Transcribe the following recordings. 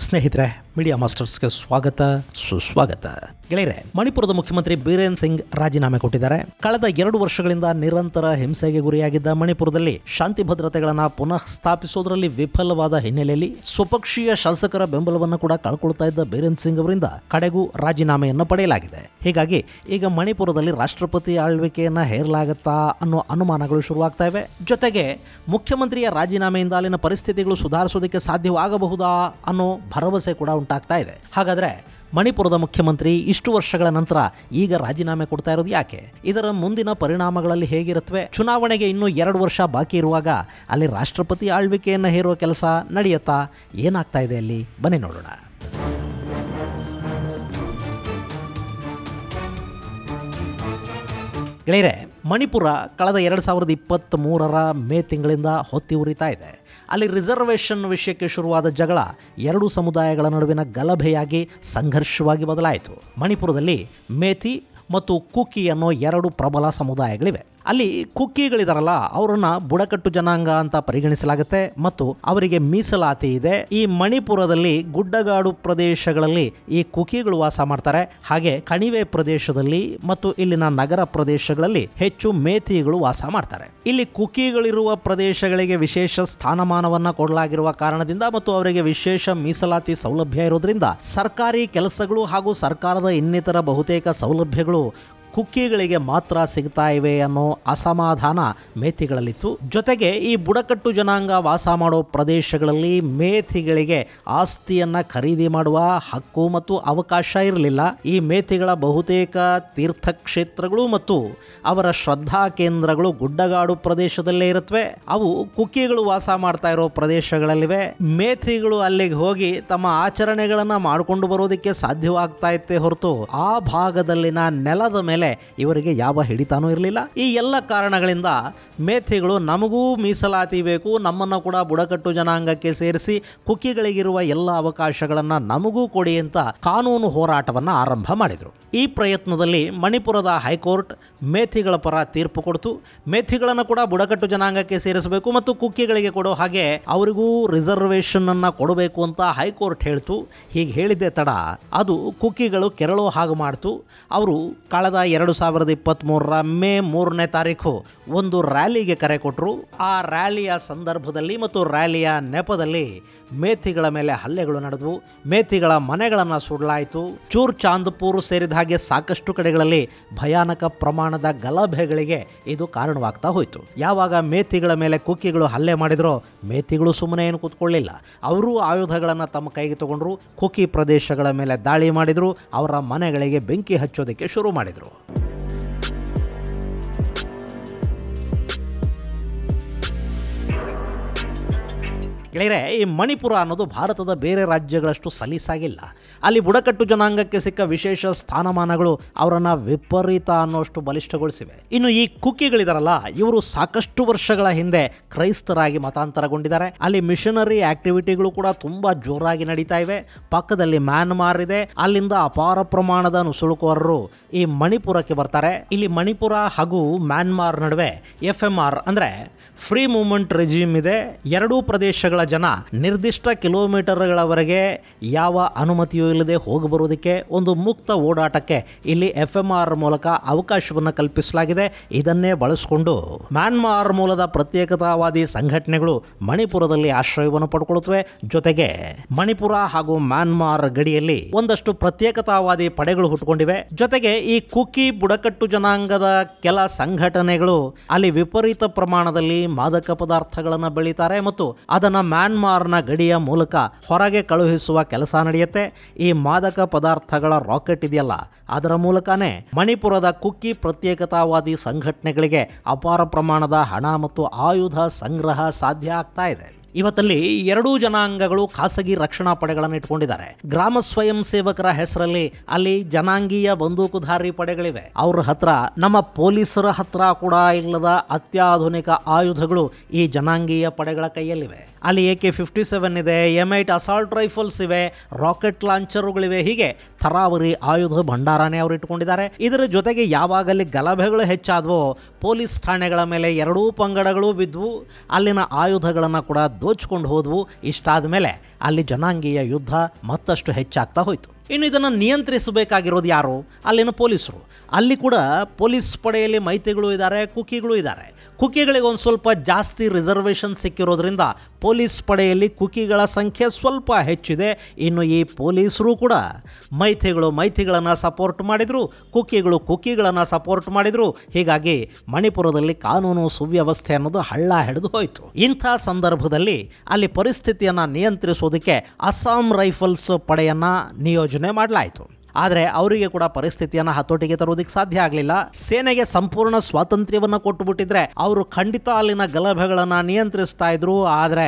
ಸ್ನೇಹಿತರೆ, ಮೀಡಿಯಾ ಮಾಸ್ಟರ್ಸ್ಗೆ ಸ್ವಾಗತ ಸುಸ್ವಾಗತ. ಗೆಳೆಯರೆ, ಮಣಿಪುರದ ಮುಖ್ಯಮಂತ್ರಿ ಬೀರೇನ್ ಸಿಂಗ್ ರಾಜೀನಾಮೆ ಕೊಟ್ಟಿದ್ದಾರೆ. ಕಳೆದ 2 ವರ್ಷಗಳಿಂದ ನಿರಂತರ ಹಿಂಸೆಗೆ ಗುರಿಯಾಗಿದ್ದ ಮಣಿಪುರದಲ್ಲಿ ಶಾಂತಿ ಭದ್ರತೆಗಳನ್ನು ಪುನಃ ಸ್ಥಾಪಿಸುವುದರಲ್ಲಿ ವಿಫಲವಾದ ಹಿನ್ನೆಲೆಯಲ್ಲಿ ಸ್ವಪಕ್ಷೀಯ ಶಾಸಕರ ಬೆಂಬಲವನ್ನು ಕೂಡ ಕಳ್ಕೊಳ್ತಾ ಇದ್ದ ಬೀರೇನ್ ಸಿಂಗ್ ಅವರಿಂದ ಕಡೆಗೂ ರಾಜೀನಾಮೆಯನ್ನು ಪಡೆಯಲಾಗಿದೆ. ಹೀಗಾಗಿ ಈಗ ಮಣಿಪುರದಲ್ಲಿ ರಾಷ್ಟ್ರಪತಿ ಆಳ್ವಿಕೆಯನ್ನ ಹೇರಲಾಗುತ್ತಾ ಅನ್ನೋ ಅನುಮಾನಗಳು ಶುರುವಾಗ್ತಾ ಇವೆ. ಜೊತೆಗೆ ಮುಖ್ಯಮಂತ್ರಿಯ ರಾಜೀನಾಮೆಯಿಂದ ಅಲ್ಲಿನ ಪರಿಸ್ಥಿತಿಗಳು ಸುಧಾರಿಸೋದಕ್ಕೆ ಸಾಧ್ಯವಾಗಬಹುದಾ ಅನ್ನೋ ಭರವಸೆ ಕೂಡ ಉಂಟಾಗ್ತಾ ಇದೆ. ಹಾಗಾದ್ರೆ ಮಣಿಪುರದ ಮುಖ್ಯಮಂತ್ರಿ ಇಷ್ಟು ವರ್ಷಗಳ ನಂತರ ಈಗ ರಾಜೀನಾಮೆ ಕೊಡ್ತಾ ಇರೋದು ಯಾಕೆ? ಇದರ ಮುಂದಿನ ಪರಿಣಾಮಗಳಲ್ಲಿ ಹೇಗಿರುತ್ತವೆ? ಚುನಾವಣೆಗೆ ಇನ್ನೂ 2 ವರ್ಷ ಬಾಕಿ ಇರುವಾಗ ಅಲ್ಲಿ ರಾಷ್ಟ್ರಪತಿ ಆಳ್ವಿಕೆಯನ್ನು ಹೇರುವ ಕೆಲಸ ನಡೆಯುತ್ತಾ? ಏನಾಗ್ತಾ ಇದೆ ಅಲ್ಲಿ? ಬನ್ನಿ ನೋಡೋಣ. ಗೆಳೆಯರೆ, ಮಣಿಪುರ ಕಳೆದ 2023ರ ಮೇ ತಿಂಗಳಿಂದ ಹೊತ್ತಿ ಉರಿತಾ ಇದೆ. ಅಲ್ಲಿ ರಿಸರ್ವೇಷನ್ ವಿಷಯಕ್ಕೆ ಶುರುವಾದ ಜಗಳ 2 ಸಮುದಾಯಗಳ ನಡುವಿನ ಗಲಭೆಯಾಗಿ ಸಂಘರ್ಷವಾಗಿ ಬದಲಾಯಿತು. ಮಣಿಪುರದಲ್ಲಿ ಮೇತಿ ಮತ್ತು ಕುಕಿ ಅನ್ನೋ 2 ಪ್ರಬಲ ಸಮುದಾಯಗಳಿವೆ. ಅಲ್ಲಿ ಕುಕ್ಕಿಗಳಿದಾರಲ್ಲ, ಅವರನ್ನ ಬುಡಕಟ್ಟು ಜನಾಂಗ ಅಂತ ಪರಿಗಣಿಸಲಾಗುತ್ತೆ ಮತ್ತು ಅವರಿಗೆ ಮೀಸಲಾತಿ ಇದೆ. ಈ ಮಣಿಪುರದಲ್ಲಿ ಗುಡ್ಡಗಾಡು ಪ್ರದೇಶಗಳಲ್ಲಿ ಈ ಕುಕಿಗಳು ವಾಸ ಮಾಡ್ತಾರೆ. ಹಾಗೆ ಕಣಿವೆ ಪ್ರದೇಶದಲ್ಲಿ ಮತ್ತು ಇಲ್ಲಿನ ನಗರ ಪ್ರದೇಶಗಳಲ್ಲಿ ಹೆಚ್ಚು ಮೇತಿಗಳು ವಾಸ ಮಾಡ್ತಾರೆ. ಇಲ್ಲಿ ಕುಕಿಗಳಿರುವ ಪ್ರದೇಶಗಳಿಗೆ ವಿಶೇಷ ಸ್ಥಾನಮಾನವನ್ನ ಕೊಡಲಾಗಿರುವ ಕಾರಣದಿಂದ ಮತ್ತು ಅವರಿಗೆ ವಿಶೇಷ ಮೀಸಲಾತಿ ಸೌಲಭ್ಯ ಇರೋದ್ರಿಂದ ಸರ್ಕಾರಿ ಕೆಲಸಗಳು ಹಾಗೂ ಸರ್ಕಾರದ ಇನ್ನಿತರ ಬಹುತೇಕ ಸೌಲಭ್ಯಗಳು ಕುಕ್ಕಿಗಳಿಗೆ ಮಾತ್ರ ಸಿಗ್ತಾ ಇವೆ ಅನ್ನೋ ಅಸಮಾಧಾನ ಮೇತಿಗಳಲ್ಲಿತ್ತು. ಜೊತೆಗೆ ಈ ಬುಡಕಟ್ಟು ಜನಾಂಗ ವಾಸ ಮಾಡೋ ಪ್ರದೇಶಗಳಲ್ಲಿ ಮೇತಿಗಳಿಗೆ ಆಸ್ತಿಯನ್ನ ಖರೀದಿ ಮಾಡುವ ಹಕ್ಕು ಮತ್ತು ಅವಕಾಶ ಇರಲಿಲ್ಲ. ಈ ಮೇತಿಗಳ ಬಹುತೇಕ ತೀರ್ಥಕ್ಷೇತ್ರಗಳು ಮತ್ತು ಅವರ ಶ್ರದ್ಧಾ ಕೇಂದ್ರಗಳು ಗುಡ್ಡಗಾಡು ಪ್ರದೇಶದಲ್ಲೇ ಇರುತ್ತವೆ. ಅವು ಕುಕ್ಕಿಗಳು ವಾಸ ಮಾಡ್ತಾ ಇರೋ ಪ್ರದೇಶಗಳಲ್ಲಿವೆ. ಮೇತಿಗಳು ಅಲ್ಲಿಗೆ ಹೋಗಿ ತಮ್ಮ ಆಚರಣೆಗಳನ್ನ ಮಾಡಿಕೊಂಡು ಬರೋದಕ್ಕೆ ಸಾಧ್ಯವಾಗ್ತಾ ಇತ್ತೆ ಹೊರತು ಆ ಭಾಗದಲ್ಲಿನ ನೆಲದ ಮೇಲೆ ಇವರಿಗೆ ಯಾವ ಹಿಡಿತಾನೂ ಇರಲಿಲ್ಲ. ಈ ಎಲ್ಲ ಕಾರಣಗಳಿಂದ ಮೇಥಿಗಳು ನಮಗೂ ಮೀಸಲಾತಿ ಬೇಕು, ನಮ್ಮನ್ನು ಕೂಡ ಬುಡಕಟ್ಟು ಜನಾಂಗಕ್ಕೆ ಸೇರಿಸಿ ಕುಕ್ಕಿಗಳಿಗಿರುವ ಎಲ್ಲ ಅವಕಾಶಗಳನ್ನು ನಮಗೂ ಕೊಡಿ ಅಂತ ಕಾನೂನು ಹೋರಾಟವನ್ನು ಆರಂಭ ಮಾಡಿದರು. ಈ ಪ್ರಯತ್ನದಲ್ಲಿ ಮಣಿಪುರದ ಹೈಕೋರ್ಟ್ ಮೇಥಿಗಳ ಪರ ತೀರ್ಪು ಕೊಡ್ತು. ಮೇಥಿಗಳನ್ನು ಕೂಡ ಬುಡಕಟ್ಟು ಜನಾಂಗಕ್ಕೆ ಸೇರಿಸಬೇಕು ಮತ್ತು ಕುಕ್ಕಿಗಳಿಗೆ ಕೊಡೋ ಹಾಗೆ ಅವರಿಗೂ ರಿಸರ್ವೇಷನ್ ಅನ್ನ ಕೊಡಬೇಕು ಅಂತ ಹೈಕೋರ್ಟ್ ಹೇಳ್ತು. ಹೀಗೆ ಹೇಳಿದ್ದೆ ತಡ ಅದು ಕುಕ್ಕಿಗಳು ಕೆರಳೋ ಹಾಗೆ ಮಾಡ್ತು. ಅವರು ಕಳೆದ 2023ರ ಮೇ 3ನೇ ತಾರೀಕು ಒಂದು ರ್ಯಾಲಿಗೆ ಕರೆ ಕೊಟ್ಟರು. ಆ ರ್ಯಾಲಿಯ ಸಂದರ್ಭದಲ್ಲಿ ಮತ್ತು ರ್ಯಾಲಿಯ ನೆಪದಲ್ಲಿ ಮೇಥಿಗಳ ಮೇಲೆ ಹಲ್ಲೆಗಳು ನಡೆದವು. ಮೇಥಿಗಳ ಮನೆಗಳನ್ನು ಸುಡಲಾಯಿತು. ಚೂರ್ ಚಾಂದ್ಪುರ್ ಸೇರಿದ ಹಾಗೆ ಸಾಕಷ್ಟು ಕಡೆಗಳಲ್ಲಿ ಭಯಾನಕ ಪ್ರಮಾಣದ ಗಲಭೆಗಳಿಗೆ ಇದು ಕಾರಣವಾಗ್ತಾ ಹೋಯಿತು. ಯಾವಾಗ ಮೇಥಿಗಳ ಮೇಲೆ ಕುಕ್ಕಿಗಳು ಹಲ್ಲೆ ಮಾಡಿದ್ರೋ ಮೇಥಿಗಳು ಸುಮ್ಮನೆ ಏನು ಕೂತ್ಕೊಳ್ಳಿಲ್ಲ. ಅವರು ಆಯುಧಗಳನ್ನು ತಮ್ಮ ಕೈಗೆ ತಗೊಂಡ್ರು. ಕುಕ್ಕಿ ಪ್ರದೇಶಗಳ ಮೇಲೆ ದಾಳಿ ಮಾಡಿದ್ರು. ಅವರ ಮನೆಗಳಿಗೆ ಬೆಂಕಿ ಹಚ್ಚೋದಕ್ಕೆ ಶುರು ಮಾಡಿದರು. ಗೆಳೆಯರೆ, ಈ ಮಣಿಪುರ ಅನ್ನೋದು ಭಾರತದ ಬೇರೆ ರಾಜ್ಯಗಳಷ್ಟು ಸಲೀಸಾಗಿಲ್ಲ. ಅಲ್ಲಿ ಬುಡಕಟ್ಟು ಜನಾಂಗಕ್ಕೆ ಸಿಕ್ಕ ವಿಶೇಷ ಸ್ಥಾನಮಾನಗಳು ಅವರನ್ನು ವಿಪರೀತ ಅನ್ನೋಷ್ಟು ಬಲಿಷ್ಠಗೊಳಿಸಿವೆ. ಇನ್ನು ಈ ಕುಕ್ಕಿಗಳಿದಾರಲ್ಲ, ಇವರು ಸಾಕಷ್ಟು ವರ್ಷಗಳ ಹಿಂದೆ ಕ್ರೈಸ್ತರಾಗಿ ಮತಾಂತರಗೊಂಡಿದ್ದಾರೆ. ಅಲ್ಲಿ ಮಿಷನರಿ ಆಕ್ಟಿವಿಟಿಗಳು ಕೂಡ ತುಂಬಾ ಜೋರಾಗಿ ನಡೀತಾ ಇವೆ. ಪಕ್ಕದಲ್ಲಿ ಮ್ಯಾನ್ಮಾರ್ ಇದೆ. ಅಲ್ಲಿಂದ ಅಪಾರ ಪ್ರಮಾಣದ ನುಸುಳುಕೋರರು ಈ ಮಣಿಪುರಕ್ಕೆ ಬರ್ತಾರೆ. ಇಲ್ಲಿ ಮಣಿಪುರ ಹಾಗೂ ಮ್ಯಾನ್ಮಾರ್ ನಡುವೆ FMR ಅಂದ್ರೆ ಫ್ರೀ ಮೂವ್ಮೆಂಟ್ ರೆಜಿಮ್ ಇದೆ. 2 ಪ್ರದೇಶಗಳ ಜನ ನಿರ್ದಿಷ್ಟ ಕಿಲೋಮೀಟರ್ಗಳವರೆಗೆ ಯಾವ ಅನುಮತಿಯೂ ಇಲ್ಲದೆ ಹೋಗಿ ಬರುವುದಕ್ಕೆ ಒಂದು ಮುಕ್ತ ಓಡಾಟಕ್ಕೆ ಇಲ್ಲಿ FMR ಮೂಲಕ ಅವಕಾಶವನ್ನು ಕಲ್ಪಿಸಲಾಗಿದೆ. ಇದನ್ನೇ ಬಳಸಿಕೊಂಡು ಮ್ಯಾನ್ಮಾರ್ ಮೂಲದ ಪ್ರತ್ಯೇಕತಾವಾದಿ ಸಂಘಟನೆಗಳು ಮಣಿಪುರದಲ್ಲಿ ಆಶ್ರಯವನ್ನು ಪಡ್ಕೊಳ್ಳುತ್ತವೆ. ಜೊತೆಗೆ ಮಣಿಪುರ ಹಾಗೂ ಮ್ಯಾನ್ಮಾರ್ ಗಡಿಯಲ್ಲಿ ಒಂದಷ್ಟು ಪ್ರತ್ಯೇಕತಾವಾದಿ ಪಡೆಗಳು ಹುಟ್ಟುಕೊಂಡಿವೆ. ಜೊತೆಗೆ ಈ ಕುಕ್ಕಿ ಬುಡಕಟ್ಟು ಜನಾಂಗದ ಕೆಲ ಸಂಘಟನೆಗಳು ಅಲ್ಲಿ ವಿಪರೀತ ಪ್ರಮಾಣದಲ್ಲಿ ಮಾದಕ ಪದಾರ್ಥಗಳನ್ನು ಬೆಳೀತಾರೆ ಮತ್ತು ಅದನ್ನು ಮ್ಯಾನ್ಮಾರ್ನ ಗಡಿಯ ಮೂಲಕ ಹೊರಗೆ ಕಳುಹಿಸುವ ಕೆಲಸ ನಡೆಯುತ್ತೆ. ಈ ಮಾದಕ ಪದಾರ್ಥಗಳ ರಾಕೆಟ್ ಇದೆಯಲ್ಲ, ಅದರ ಮೂಲಕನೇ ಮಣಿಪುರದ ಕುಕ್ಕಿ ಪ್ರತ್ಯೇಕತಾವಾದಿ ಸಂಘಟನೆಗಳಿಗೆ ಅಪಾರ ಪ್ರಮಾಣದ ಹಣ ಮತ್ತು ಆಯುಧ ಸಂಗ್ರಹ ಸಾಧ್ಯ ಆಗ್ತಾ ಇದೆ. ಇವತ್ತಲ್ಲಿ 2 ಜನಾಂಗಗಳು ಖಾಸಗಿ ರಕ್ಷಣಾ ಪಡೆಗಳನ್ನು ಇಟ್ಕೊಂಡಿದ್ದಾರೆ. ಗ್ರಾಮ ಸ್ವಯಂ ಸೇವಕರ ಹೆಸರಲ್ಲಿ ಅಲ್ಲಿ ಜನಾಂಗೀಯ ಬಂದೂಕುಧಾರಿ ಪಡೆಗಳಿವೆ. ಅವ್ರ ಹತ್ರ ನಮ್ಮ ಪೊಲೀಸರ ಹತ್ರ ಕೂಡ ಇಲ್ಲದ ಅತ್ಯಾಧುನಿಕ ಆಯುಧಗಳು ಈ ಜನಾಂಗೀಯ ಪಡೆಗಳ ಕೈಯಲ್ಲಿವೆ. ಅಲ್ಲಿ AK-57 ಇದೆ, M8 ಅಸಾಲ್ಟ್ ರೈಫಲ್ಸ್ ಇವೆ, ರಾಕೆಟ್ ಲಾಂಚರ್ಗಳಿವೆ. ಹೀಗೆ ಥರಾವರಿ ಆಯುಧ ಭಂಡಾರನೇ ಅವರು ಇಟ್ಕೊಂಡಿದ್ದಾರೆ. ಇದರ ಜೊತೆಗೆ ಯಾವಾಗಲ್ಲಿ ಗಲಭೆಗಳು ಹೆಚ್ಚಾದವೋ ಪೊಲೀಸ್ ಠಾಣೆಗಳ ಮೇಲೆ 2 ಪಂಗಡಗಳು ಬಿದ್ವು. ಅಲ್ಲಿನ ಆಯುಧಗಳನ್ನು ಕೂಡ ದೋಚ್ಕೊಂಡು ಹೋದವು. ಇಷ್ಟಾದ ಮೇಲೆ ಅಲ್ಲಿ ಜನಾಂಗೀಯ ಯುದ್ಧ ಮತ್ತಷ್ಟು ಹೆಚ್ಚಾಗ್ತಾ ಹೋಯಿತು. ಇನ್ನು ಇದನ್ನು ನಿಯಂತ್ರಿಸಬೇಕಾಗಿರೋದು ಯಾರು? ಅಲ್ಲಿನ ಪೊಲೀಸರು. ಅಲ್ಲಿ ಕೂಡ ಪೊಲೀಸ್ ಪಡೆಯಲ್ಲಿ ಮೈತಿಗಳು ಇದ್ದಾರೆ, ಕುಕಿಗಳು ಇದ್ದಾರೆ. ಕುಕಿಗಳಿಗೆ ಒಂದು ಸ್ವಲ್ಪ ಜಾಸ್ತಿ ರಿಸರ್ವೇಷನ್ ಸಿಕ್ಕಿರೋದ್ರಿಂದ ಪೊಲೀಸ್ ಪಡೆಯಲ್ಲಿ ಕುಕಿಗಳ ಸಂಖ್ಯೆ ಸ್ವಲ್ಪ ಹೆಚ್ಚಿದೆ. ಇನ್ನು ಈ ಪೊಲೀಸರು ಕೂಡ ಮೈಥಿಗಳನ್ನು ಸಪೋರ್ಟ್ ಮಾಡಿದರು, ಕುಕಿಗಳನ್ನು ಸಪೋರ್ಟ್ ಮಾಡಿದರು. ಹೀಗಾಗಿ ಮಣಿಪುರದಲ್ಲಿ ಕಾನೂನು ಸುವ್ಯವಸ್ಥೆ ಅನ್ನೋದು ಹಳ್ಳ ಹಿಡಿದು ಹೋಯಿತು. ಇಂಥ ಸಂದರ್ಭದಲ್ಲಿ ಅಲ್ಲಿ ಪರಿಸ್ಥಿತಿಯನ್ನು ನಿಯಂತ್ರಿಸೋದಕ್ಕೆ ಅಸ್ಸಾಂ ರೈಫಲ್ಸ್ ಪಡೆಯನ್ನು ನಿಯೋಜನೆ ಮಾಡಲಾಯಿತು. ಆದರೆ ಅವರಿಗೆ ಕೂಡ ಪರಿಸ್ಥಿತಿಯನ್ನು ಹತೋಟಿಗೆ ತರುವುದಕ್ಕೆ ಸಾಧ್ಯ ಆಗಲಿಲ್ಲ. ಸೇನೆಗೆ ಸಂಪೂರ್ಣ ಸ್ವಾತಂತ್ರ್ಯವನ್ನು ಕೊಟ್ಟುಬಿಟ್ಟಿದ್ರೆ ಅವರು ಖಂಡಿತ ಅಲ್ಲಿನ ಗಲಭೆಗಳನ್ನು ನಿಯಂತ್ರಿಸ್ತಾ ಇದ್ರು. ಆದರೆ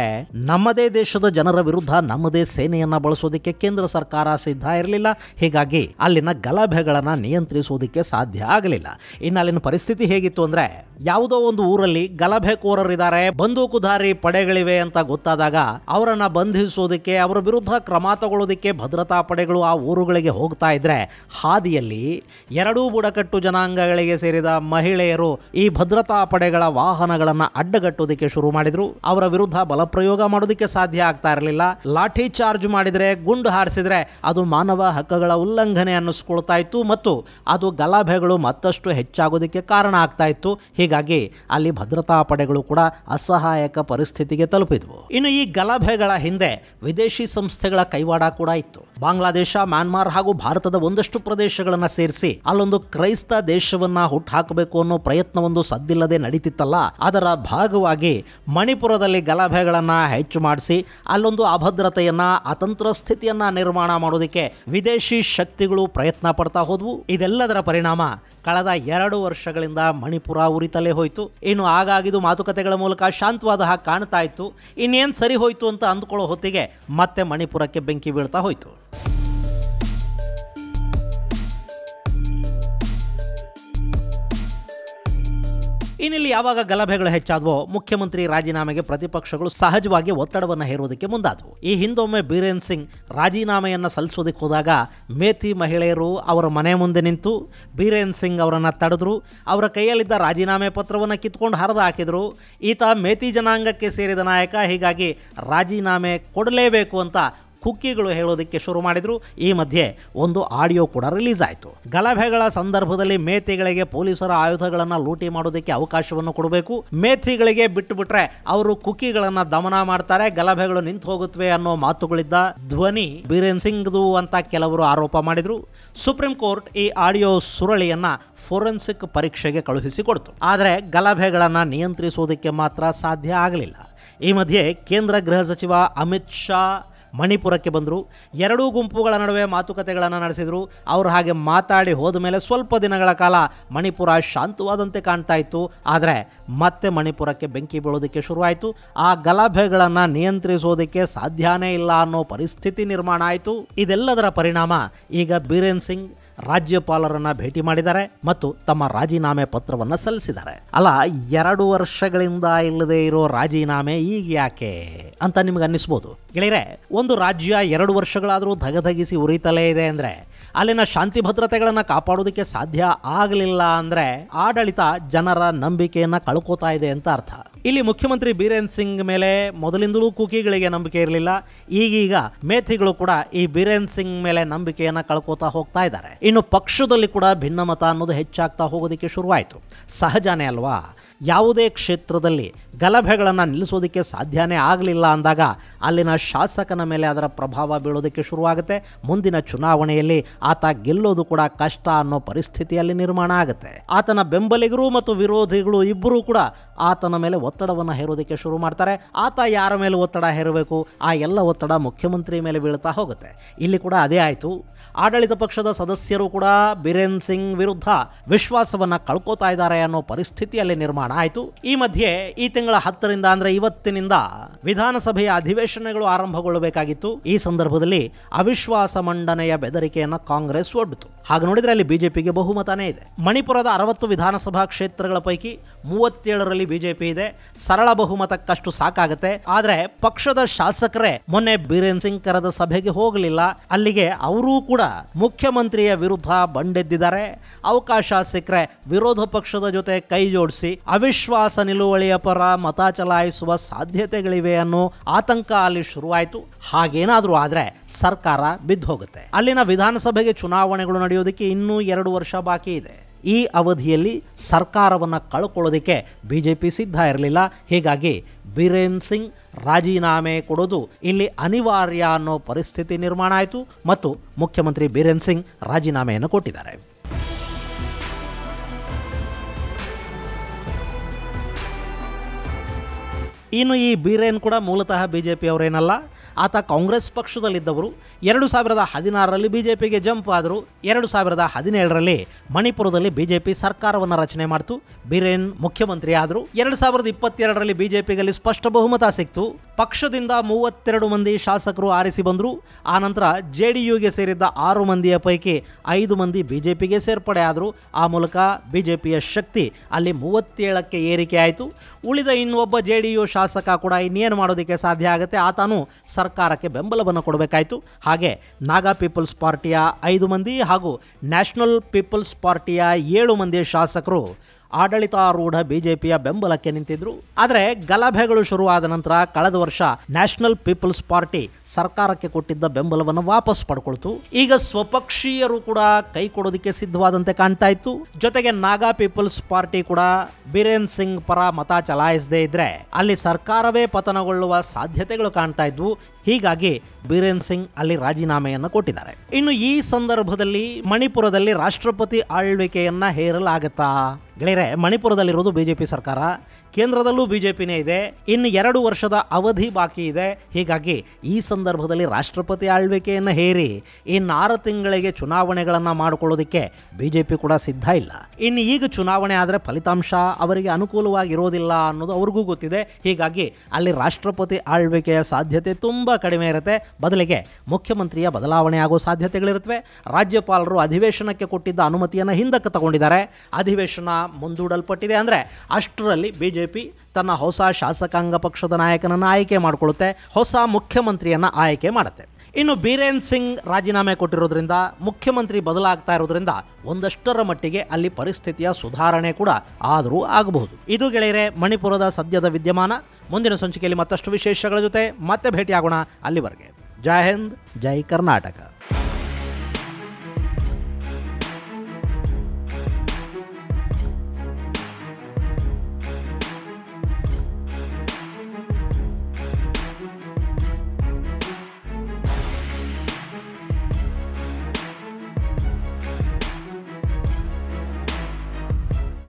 ನಮ್ಮದೇ ದೇಶದ ಜನರ ವಿರುದ್ಧ ನಮ್ಮದೇ ಸೇನೆಯನ್ನು ಬಳಸೋದಕ್ಕೆ ಕೇಂದ್ರ ಸರ್ಕಾರ ಸಿದ್ಧ ಇರಲಿಲ್ಲ. ಹೀಗಾಗಿ ಅಲ್ಲಿನ ಗಲಭೆಗಳನ್ನು ನಿಯಂತ್ರಿಸೋದಕ್ಕೆ ಸಾಧ್ಯ ಆಗಲಿಲ್ಲ. ಇನ್ನು ಅಲ್ಲಿನ ಪರಿಸ್ಥಿತಿ ಹೇಗಿತ್ತು ಅಂದರೆ, ಯಾವುದೋ ಒಂದು ಊರಲ್ಲಿ ಗಲಭೆಕೋರರಿದ್ದಾರೆ, ಬಂದೂಕುಧಾರಿ ಪಡೆಗಳಿವೆ ಅಂತ ಗೊತ್ತಾದಾಗ ಅವರನ್ನು ಬಂಧಿಸೋದಕ್ಕೆ, ಅವರ ವಿರುದ್ಧ ಕ್ರಮ ತಗೊಳ್ಳೋದಕ್ಕೆ ಭದ್ರತಾ ಪಡೆಗಳು ಆ ಊರುಗಳಿಗೆ ಹೋಗ್ತಾ ಇದ್ರೆ ಹಾದಿಯಲ್ಲಿ ಎರಡೂ ಬುಡಕಟ್ಟು ಜನಾಂಗಗಳಿಗೆ ಸೇರಿದ ಮಹಿಳೆಯರು ಈ ಭದ್ರತಾ ಪಡೆಗಳ ವಾಹನಗಳನ್ನು ಅಡ್ಡಗಟ್ಟೋದಕ್ಕೆ ಶುರು ಮಾಡಿದ್ರು. ಅವರ ವಿರುದ್ಧ ಬಲಪ್ರಯೋಗ ಮಾಡೋದಕ್ಕೆ ಸಾಧ್ಯ ಆಗ್ತಾ ಇರಲಿಲ್ಲ. ಲಾಠಿ ಚಾರ್ಜ್ ಮಾಡಿದರೆ, ಗುಂಡು ಹಾರಿಸಿದ್ರೆ ಅದು ಮಾನವ ಹಕ್ಕುಗಳ ಉಲ್ಲಂಘನೆ ಅನ್ನಿಸ್ಕೊಳ್ತಾ ಇತ್ತು ಮತ್ತು ಅದು ಗಲಭೆಗಳು ಮತ್ತಷ್ಟು ಹೆಚ್ಚಾಗೋದಕ್ಕೆ ಕಾರಣ ಆಗ್ತಾ ಇತ್ತು. ಹೀಗಾಗಿ ಅಲ್ಲಿ ಭದ್ರತಾ ಪಡೆಗಳು ಕೂಡ ಅಸಹಾಯಕ ಪರಿಸ್ಥಿತಿಗೆ ತಲುಪಿದ್ವು. ಇನ್ನು ಈ ಗಲಭೆಗಳ ಹಿಂದೆ ವಿದೇಶಿ ಸಂಸ್ಥೆಗಳ ಕೈವಾಡ ಕೂಡ ಇತ್ತು. ಬಾಂಗ್ಲಾದೇಶ, ಮ್ಯಾನ್ಮಾರ್ ಹಾಗೂ ಭಾರತದ ಒಂದಷ್ಟು ಪ್ರದೇಶಗಳನ್ನು ಸೇರಿಸಿ ಅಲ್ಲೊಂದು ಕ್ರೈಸ್ತ ದೇಶವನ್ನ ಹುಟ್ಟುಹಾಕಬೇಕು ಅನ್ನೋ ಪ್ರಯತ್ನವೊಂದು ಸದ್ದಿಲ್ಲದೆ ನಡೀತಿತ್ತಲ್ಲ, ಅದರ ಭಾಗವಾಗಿ ಮಣಿಪುರದಲ್ಲಿ ಗಲಭೆಗಳನ್ನು ಹೆಚ್ಚು ಮಾಡಿಸಿ ಅಲ್ಲೊಂದು ಅಭದ್ರತೆಯನ್ನ, ಅತಂತ್ರ ಸ್ಥಿತಿಯನ್ನ ನಿರ್ಮಾಣ ಮಾಡೋದಕ್ಕೆ ವಿದೇಶಿ ಶಕ್ತಿಗಳು ಪ್ರಯತ್ನ ಪಡ್ತಾ ಹೋದ್ವು. ಇದೆಲ್ಲದರ ಪರಿಣಾಮ ಕಳೆದ 2 ವರ್ಷಗಳಿಂದ ಮಣಿಪುರ ಉರಿತಲೇ ಹೋಯಿತು. ಇನ್ನು ಆಗಾಗಿದು ಮಾತುಕತೆಗಳ ಮೂಲಕ ಶಾಂತವಾದ ಹಾಗೆ ಕಾಣ್ತಾ ಇತ್ತು. ಇನ್ನೇನು ಸರಿ ಹೋಯಿತು ಅಂತ ಅಂದ್ಕೊಳ್ಳೋ ಹೊತ್ತಿಗೆ ಮತ್ತೆ ಮಣಿಪುರಕ್ಕೆ ಬೆಂಕಿ ಬೀಳ್ತಾ ಹೋಯಿತು. ಇನ್ನಿಲ್ಲಿ ಯಾವಾಗ ಗಲಭೆಗಳು ಹೆಚ್ಚಾದವೋ ಮುಖ್ಯಮಂತ್ರಿ ರಾಜೀನಾಮೆಗೆ ಪ್ರತಿಪಕ್ಷಗಳು ಸಹಜವಾಗಿ ಒತ್ತಡವನ್ನು ಹೇರೋದಕ್ಕೆ ಮುಂದಾದವು. ಈ ಹಿಂದೊಮ್ಮೆ ಬೀರೇನ್ ಸಿಂಗ್ ರಾಜೀನಾಮೆಯನ್ನು ಸಲ್ಲಿಸೋದಕ್ಕೆ ಹೋದಾಗ ಮೇಥಿ ಮಹಿಳೆಯರು ಅವರ ಮನೆ ಮುಂದೆ ನಿಂತು ಬೀರೇನ್ ಸಿಂಗ್ ಅವರನ್ನು ತಡೆದ್ರು. ಅವರ ಕೈಯಲ್ಲಿದ್ದ ರಾಜೀನಾಮೆ ಪತ್ರವನ್ನು ಕಿತ್ಕೊಂಡು ಹರಿದು ಹಾಕಿದರು. ಈತ ಮೇಥಿ ಜನಾಂಗಕ್ಕೆ ಸೇರಿದ ನಾಯಕ, ಹೀಗಾಗಿ ರಾಜೀನಾಮೆ ಕೊಡಲೇಬೇಕು ಅಂತ ಕುಕ್ಕಿಗಳು ಹೇಳೋದಕ್ಕೆ ಶುರು ಮಾಡಿದ್ರು. ಈ ಮಧ್ಯೆ ಒಂದು ಆಡಿಯೋ ಕೂಡ ರಿಲೀಸ್ ಆಯಿತು. ಗಲಭೆಗಳ ಸಂದರ್ಭದಲ್ಲಿ ಮೇಥಿಗಳಿಗೆ ಪೊಲೀಸರ ಆಯುಧಗಳನ್ನು ಲೂಟಿ ಮಾಡೋದಕ್ಕೆ ಅವಕಾಶವನ್ನು ಕೊಡಬೇಕು, ಮೇಥಿಗಳಿಗೆ ಬಿಟ್ಟುಬಿಟ್ರೆ ಅವರು ಕುಕ್ಕಿಗಳನ್ನು ದಮನ ಮಾಡ್ತಾರೆ, ಗಲಭೆಗಳು ನಿಂತು ಹೋಗುತ್ತವೆ ಅನ್ನೋ ಮಾತುಗಳಿದ್ದ ಧ್ವನಿ ಬೀರೇನ್ ಸಿಂಗ್ದು ಅಂತ ಕೆಲವರು ಆರೋಪ ಮಾಡಿದ್ರು. ಸುಪ್ರೀಂ ಕೋರ್ಟ್ ಈ ಆಡಿಯೋ ಸುರಳಿಯನ್ನ ಫೋರೆನ್ಸಿಕ್ ಪರೀಕ್ಷೆಗೆ ಕಳುಹಿಸಿಕೊಡ್ತು. ಆದರೆ ಗಲಭೆಗಳನ್ನು ನಿಯಂತ್ರಿಸೋದಕ್ಕೆ ಮಾತ್ರ ಸಾಧ್ಯ ಆಗಲಿಲ್ಲ. ಈ ಮಧ್ಯೆ ಕೇಂದ್ರ ಗೃಹ ಸಚಿವ ಅಮಿತ್ ಶಾ ಮಣಿಪುರಕ್ಕೆ ಬಂದರು. ಎರಡೂ ಗುಂಪುಗಳ ನಡುವೆ ಮಾತುಕತೆಗಳನ್ನು ನಡೆಸಿದರು. ಅವರು ಹಾಗೆ ಮಾತಾಡಿ ಹೋದ ಮೇಲೆ ಸ್ವಲ್ಪ ದಿನಗಳ ಕಾಲ ಮಣಿಪುರ ಶಾಂತವಾದಂತೆ ಕಾಣ್ತಾ ಇತ್ತು. ಆದರೆ ಮತ್ತೆ ಮಣಿಪುರಕ್ಕೆ ಬೆಂಕಿ ಬೀಳೋದಕ್ಕೆ ಶುರುವಾಯಿತು. ಆ ಗಲಭೆಗಳನ್ನು ನಿಯಂತ್ರಿಸೋದಕ್ಕೆ ಸಾಧ್ಯನೇ ಇಲ್ಲ ಅನ್ನೋ ಪರಿಸ್ಥಿತಿ ನಿರ್ಮಾಣ ಆಯಿತು. ಇದೆಲ್ಲದರ ಪರಿಣಾಮ ಈಗ ಬೀರೇನ್ ಸಿಂಗ್ ರಾಜ್ಯಪಾಲರನ್ನು ಭೇಟಿ ಮಾಡಿದ್ದಾರೆ ಮತ್ತು ತಮ್ಮ ರಾಜೀನಾಮೆ ಪತ್ರವನ್ನು ಸಲ್ಲಿಸಿದ್ದಾರೆ. ಅಲ್ಲ, 2 ವರ್ಷಗಳಿಂದ ಇಲ್ಲದೆ ಇರೋ ರಾಜೀನಾಮೆ ಈಗ ಯಾಕೆ ಅಂತ ನಿಮ್ಗೆ ಅನ್ನಿಸ್ಬೋದು. ಗೆಳೆಯರೆ, ಒಂದು ರಾಜ್ಯ 2 ವರ್ಷಗಳಾದರೂ ಧಗಧಗಿಸಿ ಉರಿತಲೇ ಇದೆ ಅಂದರೆ, ಅಲ್ಲಿನ ಶಾಂತಿ ಭದ್ರತೆಗಳನ್ನು ಕಾಪಾಡೋದಕ್ಕೆ ಸಾಧ್ಯ ಆಗಲಿಲ್ಲ ಅಂದರೆ ಆಡಳಿತ ಜನರ ನಂಬಿಕೆಯನ್ನು ಕಳ್ಕೋತಾ ಇದೆ ಅಂತ ಅರ್ಥ. ಇಲ್ಲಿ ಮುಖ್ಯಮಂತ್ರಿ ಬೀರೇನ್ ಸಿಂಗ್ ಮೇಲೆ ಮೊದಲಿಂದಲೂ ಕುಕಿಗಳಿಗೆ ನಂಬಿಕೆ ಇರಲಿಲ್ಲ. ಈಗೀಗ ಮೇಥಿಗಳು ಕೂಡ ಈ ಬೀರೇನ್ ಸಿಂಗ್ ಮೇಲೆ ನಂಬಿಕೆಯನ್ನು ಕಳ್ಕೋತಾ ಹೋಗ್ತಾ ಇದ್ದಾರೆ. ಇನ್ನು ಪಕ್ಷದಲ್ಲಿ ಕೂಡ ಭಿನ್ನಮತ ಅನ್ನೋದು ಹೆಚ್ಚಾಗ್ತಾ ಹೋಗೋದಕ್ಕೆ ಶುರುವಾಯಿತು. ಸಹಜನೇ ಅಲ್ವಾ? ಯಾವುದೇ ಕ್ಷೇತ್ರದಲ್ಲಿ ಗಲಭೆಗಳನ್ನು ನಿಲ್ಲಿಸೋದಕ್ಕೆ ಸಾಧ್ಯನೇ ಆಗಲಿಲ್ಲ ಅಂದಾಗ ಅಲ್ಲಿನ ಶಾಸಕನ ಮೇಲೆ ಅದರ ಪ್ರಭಾವ ಬೀಳೋದಕ್ಕೆ ಶುರುವಾಗುತ್ತೆ. ಮುಂದಿನ ಚುನಾವಣೆಯಲ್ಲಿ ಆತ ಗೆಲ್ಲೋದು ಕೂಡ ಕಷ್ಟ ಅನ್ನೋ ಪರಿಸ್ಥಿತಿಯಲ್ಲಿ ನಿರ್ಮಾಣ ಆಗುತ್ತೆ. ಆತನ ಬೆಂಬಲಿಗರು ಮತ್ತು ವಿರೋಧಿಗಳು ಇಬ್ಬರೂ ಕೂಡ ಆತನ ಮೇಲೆ ಒತ್ತಡವನ್ನು ಹೇರೋದಕ್ಕೆ ಶುರು ಮಾಡ್ತಾರೆ. ಆತ ಯಾರ ಮೇಲೆ ಒತ್ತಡ ಹೇರಬೇಕು, ಆ ಎಲ್ಲ ಒತ್ತಡ ಮುಖ್ಯಮಂತ್ರಿ ಮೇಲೆ ಬೀಳ್ತಾ ಹೋಗುತ್ತೆ. ಇಲ್ಲಿ ಕೂಡ ಅದೇ ಆಯಿತು. ಆಡಳಿತ ಪಕ್ಷದ ಸದಸ್ಯರು ಕೂಡ ಬೀರೇನ್ ಸಿಂಗ್ ವಿರುದ್ಧ ವಿಶ್ವಾಸವನ್ನು ಕಳ್ಕೋತಾ ಇದ್ದಾರೆ ಅನ್ನೋ ಪರಿಸ್ಥಿತಿಯಲ್ಲಿ ನಿರ್ಮಾಣ ಆಯಿತು. ಈ ಮಧ್ಯೆ ಈ ತಿಂಗಳ 10ರಿಂದ ಅಂದರೆ ಇವತ್ತಿನಿಂದ ವಿಧಾನಸಭೆಯ ಅಧಿವೇಶನಗಳು ಆರಂಭಗೊಳ್ಳಬೇಕಾಗಿತ್ತು. ಈ ಸಂದರ್ಭದಲ್ಲಿ ಅವಿಶ್ವಾಸ ಮಂಡನೆಯ ಬೆದರಿಕೆಯನ್ನು ಕಾಂಗ್ರೆಸ್ ಒಡ್ಡಿತು. ಹಾಗೆ ನೋಡಿದ್ರೆ ಅಲ್ಲಿ ಬಿಜೆಪಿಗೆ ಬಹುಮತನೇ ಇದೆ. ಮಣಿಪುರದ 60 ವಿಧಾನಸಭಾ ಕ್ಷೇತ್ರಗಳ ಪೈಕಿ 37ರಲ್ಲಿ ಬಿಜೆಪಿ ಇದೆ. ಸರಳ ಬಹುಮತಕ್ಕಷ್ಟು ಸಾಕಾಗತ್ತೆ. ಆದ್ರೆ ಪಕ್ಷದ ಶಾಸಕರೇ ಮೊನ್ನೆ ಬೀರೇನ್ ಸಿಂಗ್ ಕರೆದ ಸಭೆಗೆ ಹೋಗಲಿಲ್ಲ. ಅಲ್ಲಿಗೆ ಅವರೂ ಕೂಡ ಮುಖ್ಯಮಂತ್ರಿಯ ವಿರುದ್ಧ ಬಂಡೆದ್ದಿದ್ದಾರೆ. ಅವಕಾಶ ಸಿಕ್ಕರೆ ವಿರೋಧ ಪಕ್ಷದ ಜೊತೆ ಕೈ ಜೋಡಿಸಿ ಅವಿಶ್ವಾಸ ನಿಲುವಳಿಯ ಪರ ಮತ ಚಲಾಯಿಸುವ ಸಾಧ್ಯತೆಗಳಿವೆ ಅನ್ನೋ ಆತಂಕ ಅಲ್ಲಿ ಶುರುವಾಯಿತು. ಹಾಗೇನಾದ್ರೂ ಆದ್ರೆ ಸರ್ಕಾರ ಬಿದ್ದು ಹೋಗುತ್ತೆ. ಅಲ್ಲಿನ ವಿಧಾನಸಭೆಗೆ ಚುನಾವಣೆಗಳು ನಡೆಯೋದಕ್ಕೆ ಇನ್ನೂ 2 ವರ್ಷ ಬಾಕಿ ಇದೆ. ಈ ಅವಧಿಯಲ್ಲಿ ಸರ್ಕಾರವನ್ನು ಕಳ್ಕೊಳ್ಳೋದಕ್ಕೆ ಬಿಜೆಪಿ ಸಿದ್ಧ ಇರಲಿಲ್ಲ. ಹೀಗಾಗಿ ಬೀರೇನ್ ಸಿಂಗ್ ರಾಜೀನಾಮೆ ಕೊಡೋದು ಇಲ್ಲಿ ಅನಿವಾರ್ಯ ಅನ್ನೋ ಪರಿಸ್ಥಿತಿ ನಿರ್ಮಾಣ ಆಯಿತು ಮತ್ತು ಮುಖ್ಯಮಂತ್ರಿ ಬೀರೇನ್ ಸಿಂಗ್ ರಾಜೀನಾಮೆಯನ್ನು ಕೊಟ್ಟಿದ್ದಾರೆ. ಇನ್ನು ಈ ಬೀರೇನ್ ಕೂಡ ಮೂಲತಃ ಬಿಜೆಪಿ ಅವರೇನಲ್ಲ. ಆತ ಕಾಂಗ್ರೆಸ್ ಪಕ್ಷದಲ್ಲಿದ್ದವರು. 2016ರಲ್ಲಿ ಬಿಜೆಪಿಗೆ ಜಂಪ್ ಆದರು. 2017ರಲ್ಲಿ ಮಣಿಪುರದಲ್ಲಿ ಬಿಜೆಪಿ ಸರ್ಕಾರವನ್ನು ರಚನೆ ಮಾಡಿತು. ಬೀರೇನ್ ಮುಖ್ಯಮಂತ್ರಿ ಆದರು. 2022ರಲ್ಲಿ ಬಿಜೆಪಿಗೆ ಸ್ಪಷ್ಟ ಬಹುಮತ ಸಿಕ್ತು. ಪಕ್ಷದಿಂದ 32 ಮಂದಿ ಶಾಸಕರು ಆರಿಸಿ ಬಂದರು. ಆನಂತರ ಜೆಡಿಯುಗೆ ಸೇರಿದ್ದ 6 ಮಂದಿಯ ಪೈಕಿ 5 ಮಂದಿ ಬಿಜೆಪಿಗೆ ಸೇರ್ಪಡೆ ಆದರು. ಆ ಮೂಲಕ ಬಿಜೆಪಿಯ ಶಕ್ತಿ ಅಲ್ಲಿ 37ಕ್ಕೆ ಏರಿಕೆ ಆಯಿತು. ಉಳಿದ ಇನ್ನೊಬ್ಬ ಜೆಡಿಯು ಶಾಸಕ ಕೂಡ ಇನ್ನೇನು ಮಾಡೋದಕ್ಕೆ ಸಾಧ್ಯ ಆಗುತ್ತೆ. ಆತನು ಸರ್ಕಾರಕ್ಕೆ ಬೆಂಬಲವನ್ನು ಕೊಡಬೇಕಾಯಿತು. ಹಾಗೆ ನಾಗಾ ಪೀಪಲ್ಸ್ ಪಾರ್ಟಿಯ 5 ಮಂದಿ ಹಾಗೂ ನ್ಯಾಷನಲ್ ಪೀಪಲ್ಸ್ ಪಾರ್ಟಿಯ 7 ಮಂದಿ ಶಾಸಕರು ಆಡಳಿತಾರೂಢ ಬಿಜೆಪಿಯ ಬೆಂಬಲಕ್ಕೆ ನಿಂತಿದ್ರು. ಆದರೆ ಗಲಭೆಗಳು ಶುರುವಾದ ನಂತರ ಕಳೆದ ವರ್ಷ ನ್ಯಾಷನಲ್ ಪೀಪಲ್ಸ್ ಪಾರ್ಟಿ ಸರ್ಕಾರಕ್ಕೆ ಕೊಟ್ಟಿದ್ದ ಬೆಂಬಲವನ್ನು ವಾಪಸ್ ಪಡ್ಕೊಳ್ತು. ಈಗ ಸ್ವಪಕ್ಷೀಯರು ಕೂಡ ಕೈ ಕೊಡೋದಕ್ಕೆ ಸಿದ್ಧವಾದಂತೆ ಕಾಣ್ತಾ ಇತ್ತು. ಜೊತೆಗೆ ನಾಗಾ ಪೀಪಲ್ಸ್ ಪಾರ್ಟಿ ಕೂಡ ಬೀರೇನ್ ಸಿಂಗ್ ಪರ ಮತ ಚಲಾಯಿಸದೇ ಇದ್ರೆ ಅಲ್ಲಿ ಸರ್ಕಾರವೇ ಪತನಗೊಳ್ಳುವ ಸಾಧ್ಯತೆಗಳು ಕಾಣ್ತಾ ಇದ್ವು. ಹೀಗಾಗಿ ಬೀರೇನ್ ಸಿಂಗ್ ಅಲ್ಲಿ ರಾಜೀನಾಮೆಯನ್ನು ಕೊಟ್ಟಿದ್ದಾರೆ. ಇನ್ನು ಈ ಸಂದರ್ಭದಲ್ಲಿ ಮಣಿಪುರದಲ್ಲಿ ರಾಷ್ಟ್ರಪತಿ ಆಳ್ವಿಕೆಯನ್ನ ಹೇರಲಾಗತ್ತಾ? ಗೆಳೆಯರೆ, ಮಣಿಪುರದಲ್ಲಿರೋದು ಬಿಜೆಪಿ ಸರ್ಕಾರ, ಕೇಂದ್ರದಲ್ಲೂ ಬಿಜೆಪಿನೇ ಇದೆ. ಇನ್ನು 2 ವರ್ಷದ ಅವಧಿ ಬಾಕಿ ಇದೆ. ಹೀಗಾಗಿ ಈ ಸಂದರ್ಭದಲ್ಲಿ ರಾಷ್ಟ್ರಪತಿ ಆಳ್ವಿಕೆಯನ್ನು ಹೇರಿ ಇನ್ನು 6 ತಿಂಗಳಿಗೆ ಚುನಾವಣೆಗಳನ್ನು ಮಾಡಿಕೊಳ್ಳೋದಕ್ಕೆ ಬಿಜೆಪಿ ಕೂಡ ಸಿದ್ಧ ಇಲ್ಲ. ಇನ್ನು ಈಗ ಚುನಾವಣೆ ಆದರೆ ಫಲಿತಾಂಶ ಅವರಿಗೆ ಅನುಕೂಲವಾಗಿರೋದಿಲ್ಲ ಅನ್ನೋದು ಅವ್ರಿಗೂ ಗೊತ್ತಿದೆ. ಹೀಗಾಗಿ ಅಲ್ಲಿ ರಾಷ್ಟ್ರಪತಿ ಆಳ್ವಿಕೆಯ ಸಾಧ್ಯತೆ ತುಂಬ ಕಡಿಮೆ ಇರುತ್ತೆ. ಬದಲಿಗೆ ಮುಖ್ಯಮಂತ್ರಿಯ ಬದಲಾವಣೆ ಆಗೋ ಸಾಧ್ಯತೆಗಳಿರುತ್ತವೆ. ರಾಜ್ಯಪಾಲರು ಅಧಿವೇಶನಕ್ಕೆ ಕೊಟ್ಟಿದ್ದ ಅನುಮತಿಯನ್ನು ಹಿಂದಕ್ಕೆ ತಗೊಂಡಿದ್ದಾರೆ. ಅಧಿವೇಶನ ಮುಂದೂಡಲ್ಪಟ್ಟಿದೆ. ಅಂದರೆ ಅಷ್ಟರಲ್ಲಿ ಬಿಜೆಪಿ ತನ್ನ ಹೊಸ ಶಾಸಕಾಂಗ ಪಕ್ಷದ ನಾಯಕನನ್ನು ಆಯ್ಕೆ ಮಾಡಿಕೊಳ್ಳುತ್ತೆ, ಹೊಸ ಮುಖ್ಯಮಂತ್ರಿಯನ್ನು ಆಯ್ಕೆ ಮಾಡುತ್ತೆ. ಇನ್ನು ಬೀರೇನ್ ಸಿಂಗ್ ರಾಜೀನಾಮೆ ಕೊಟ್ಟಿರೋದ್ರಿಂದ ಮುಖ್ಯಮಂತ್ರಿ ಬದಲಾಗ್ತಾ ಇರೋದ್ರಿಂದ ಒಂದಷ್ಟರ ಮಟ್ಟಿಗೆ ಅಲ್ಲಿ ಪರಿಸ್ಥಿತಿಯ ಸುಧಾರಣೆ ಕೂಡ ಆದರೂ ಆಗಬಹುದು. ಇದು ಗೆಳೆಯರೆ ಮಣಿಪುರದ ಸದ್ಯದ ವಿದ್ಯಮಾನ. ಮುಂದಿನ ಸಂಚಿಕೆಯಲ್ಲಿ ಮತ್ತಷ್ಟು ವಿಶೇಷಗಳ ಜೊತೆ ಮತ್ತೆ ಭೇಟಿಯಾಗೋಣ. ಅಲ್ಲಿವರೆಗೆ ಜೈ ಹಿಂದ್, ಜೈ ಕರ್ನಾಟಕ.